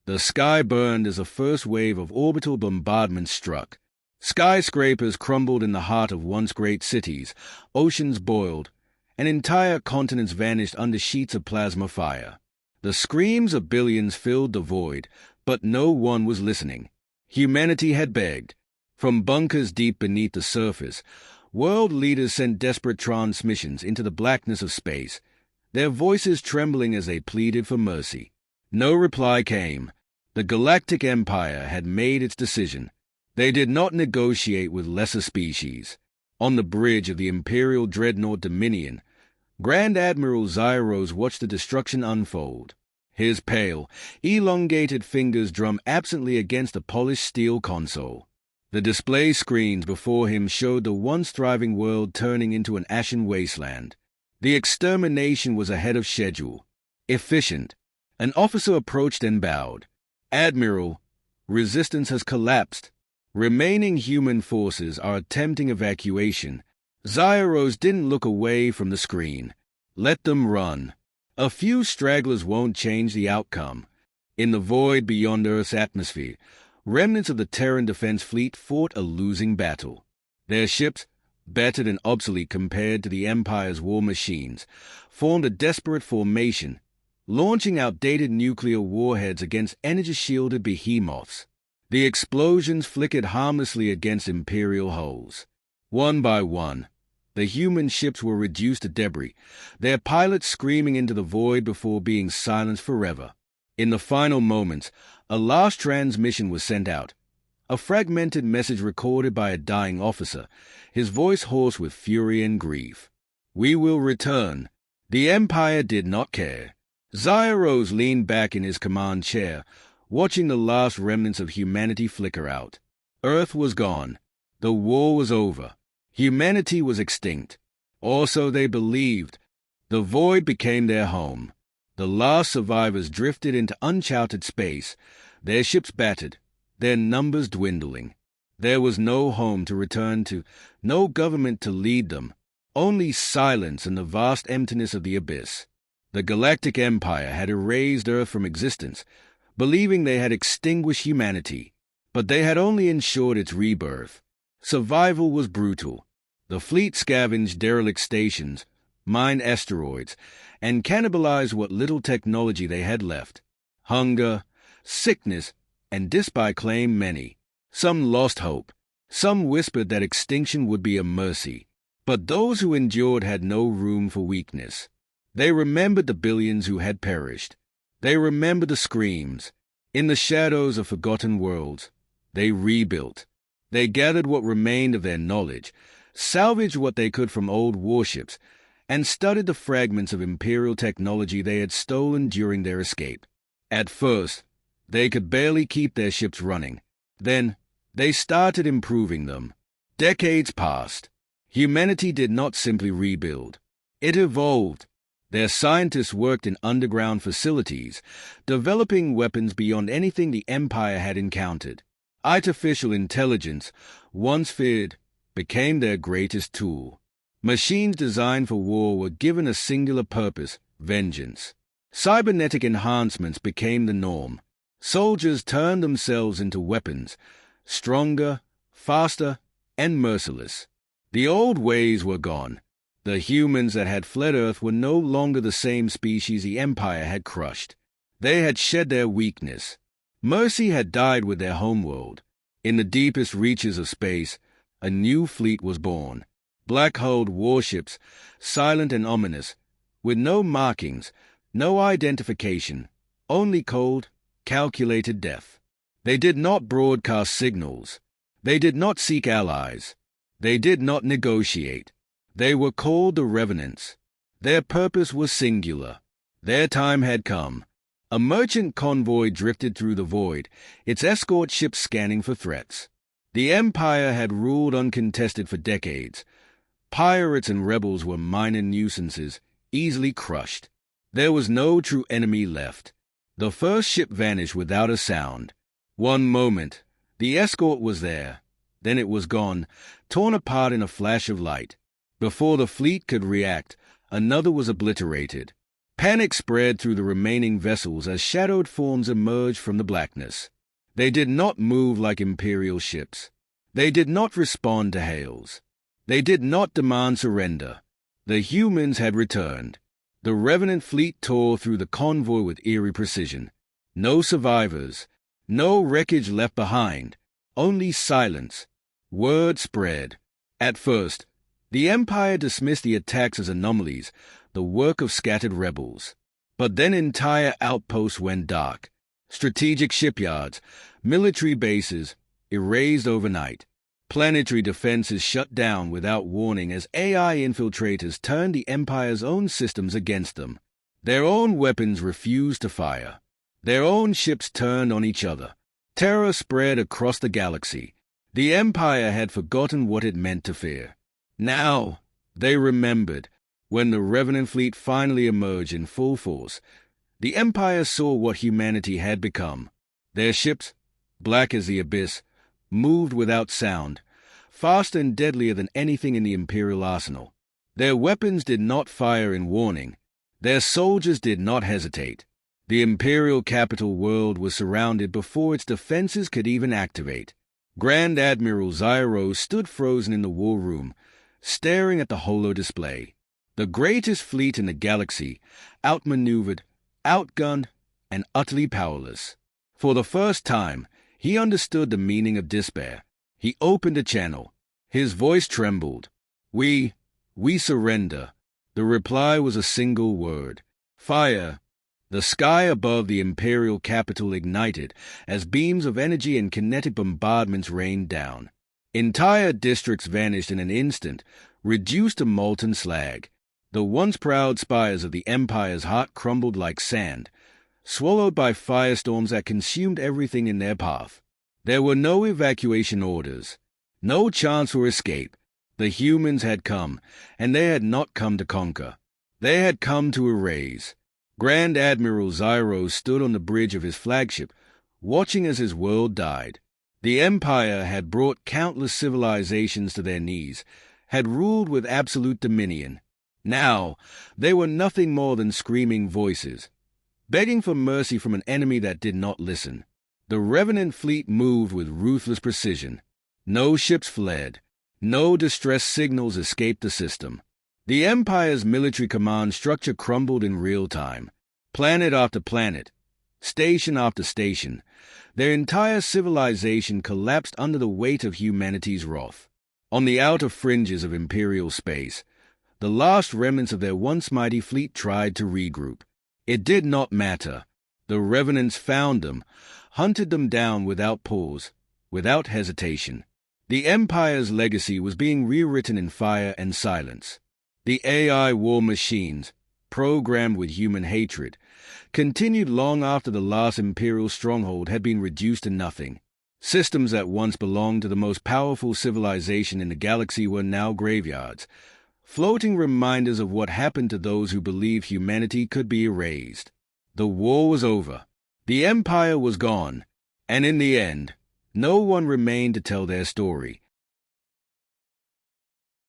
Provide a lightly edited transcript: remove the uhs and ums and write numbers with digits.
The sky burned as a first wave of orbital bombardment struck. Skyscrapers crumbled in the heart of once great cities, oceans boiled, and entire continents vanished under sheets of plasma fire. The screams of billions filled the void, but no one was listening. Humanity had begged. From bunkers deep beneath the surface, world leaders sent desperate transmissions into the blackness of space, their voices trembling as they pleaded for mercy. No reply came. The Galactic Empire had made its decision. They did not negotiate with lesser species. On the bridge of the Imperial Dreadnought Dominion, Grand Admiral Zyros watched the destruction unfold. His pale, elongated fingers drum absently against the polished steel console. The display screens before him showed the once thriving world turning into an ashen wasteland. The extermination was ahead of schedule. Efficient. An officer approached and bowed. "Admiral, resistance has collapsed. Remaining human forces are attempting evacuation." Zyros didn't look away from the screen. "Let them run. A few stragglers won't change the outcome." In the void beyond Earth's atmosphere, remnants of the Terran Defense Fleet fought a losing battle. Their ships, battered and obsolete compared to the Empire's war machines, formed a desperate formation, launching outdated nuclear warheads against energy-shielded behemoths. The explosions flickered harmlessly against Imperial hulls. One by one, the human ships were reduced to debris, their pilots screaming into the void before being silenced forever. In the final moments, a last transmission was sent out, a fragmented message recorded by a dying officer, his voice hoarse with fury and grief. "We will return." The Empire did not care. Zyros leaned back in his command chair, watching the last remnants of humanity flicker out. Earth was gone. The war was over. Humanity was extinct. Or so they believed. The void became their home. The last survivors drifted into uncharted space, their ships battered, their numbers dwindling. There was no home to return to, no government to lead them, only silence and the vast emptiness of the abyss. The Galactic Empire had erased Earth from existence, believing they had extinguished humanity, but they had only ensured its rebirth. Survival was brutal. The fleet scavenged derelict stations, mined asteroids, and cannibalized what little technology they had left. Hunger, sickness, and despite claimed many. Some lost hope. Some whispered that extinction would be a mercy. But those who endured had no room for weakness. They remembered the billions who had perished. They remembered the screams. In the shadows of forgotten worlds, they rebuilt. They gathered what remained of their knowledge, salvaged what they could from old warships, and studied the fragments of Imperial technology they had stolen during their escape. At first, they could barely keep their ships running. Then, they started improving them. Decades passed. Humanity did not simply rebuild. It evolved. Their scientists worked in underground facilities, developing weapons beyond anything the Empire had encountered. Artificial intelligence, once feared, became their greatest tool. Machines designed for war were given a singular purpose: vengeance. Cybernetic enhancements became the norm. Soldiers turned themselves into weapons, stronger, faster, and merciless. The old ways were gone. The humans that had fled Earth were no longer the same species the Empire had crushed. They had shed their weakness. Mercy had died with their homeworld. In the deepest reaches of space, a new fleet was born. Black-hulled warships, silent and ominous, with no markings, no identification, only cold, calculated death. They did not broadcast signals. They did not seek allies. They did not negotiate. They were called the Revenants. Their purpose was singular. Their time had come. A merchant convoy drifted through the void, its escort ships scanning for threats. The Empire had ruled uncontested for decades. Pirates and rebels were minor nuisances, easily crushed. There was no true enemy left. The first ship vanished without a sound. One moment, the escort was there. Then it was gone, torn apart in a flash of light. Before the fleet could react, another was obliterated. Panic spread through the remaining vessels as shadowed forms emerged from the blackness. They did not move like Imperial ships. They did not respond to hails. They did not demand surrender. The humans had returned. The Revenant fleet tore through the convoy with eerie precision. No survivors. No wreckage left behind. Only silence. Word spread. At first, the Empire dismissed the attacks as anomalies, the work of scattered rebels. But then entire outposts went dark. Strategic shipyards, military bases, erased overnight. Planetary defenses shut down without warning as AI infiltrators turned the Empire's own systems against them. Their own weapons refused to fire. Their own ships turned on each other. Terror spread across the galaxy. The Empire had forgotten what it meant to fear. Now, they remembered. When the Revenant fleet finally emerged in full force, the Empire saw what humanity had become. Their ships, black as the abyss, moved without sound, faster and deadlier than anything in the Imperial arsenal. Their weapons did not fire in warning. Their soldiers did not hesitate. The Imperial capital world was surrounded before its defenses could even activate. Grand Admiral Zyro stood frozen in the war room, staring at the holo display. The greatest fleet in the galaxy, outmaneuvered, outgunned, and utterly powerless. For the first time, he understood the meaning of despair. He opened a channel. His voice trembled. We surrender. The reply was a single word. Fire. The sky above the Imperial capital ignited as beams of energy and kinetic bombardments rained down. Entire districts vanished in an instant, reduced to molten slag. The once proud spires of the Empire's heart crumbled like sand, swallowed by firestorms that consumed everything in their path. There were no evacuation orders, no chance for escape. The humans had come, and they had not come to conquer. They had come to erase. Grand Admiral Zyro stood on the bridge of his flagship, watching as his world died. The Empire had brought countless civilizations to their knees, had ruled with absolute dominion. Now, they were nothing more than screaming voices, begging for mercy from an enemy that did not listen. The Revenant fleet moved with ruthless precision. No ships fled. No distress signals escaped the system. The Empire's military command structure crumbled in real time. Planet after planet, station after station, their entire civilization collapsed under the weight of humanity's wrath. On the outer fringes of Imperial space, the last remnants of their once mighty fleet tried to regroup. It did not matter. The Revenants found them, hunted them down without pause, without hesitation. The Empire's legacy was being rewritten in fire and silence. The AI war machines, programmed with human hatred, continued long after the last Imperial stronghold had been reduced to nothing. Systems that once belonged to the most powerful civilization in the galaxy were now graveyards, floating reminders of what happened to those who believed humanity could be erased. The war was over. The Empire was gone. And in the end, no one remained to tell their story.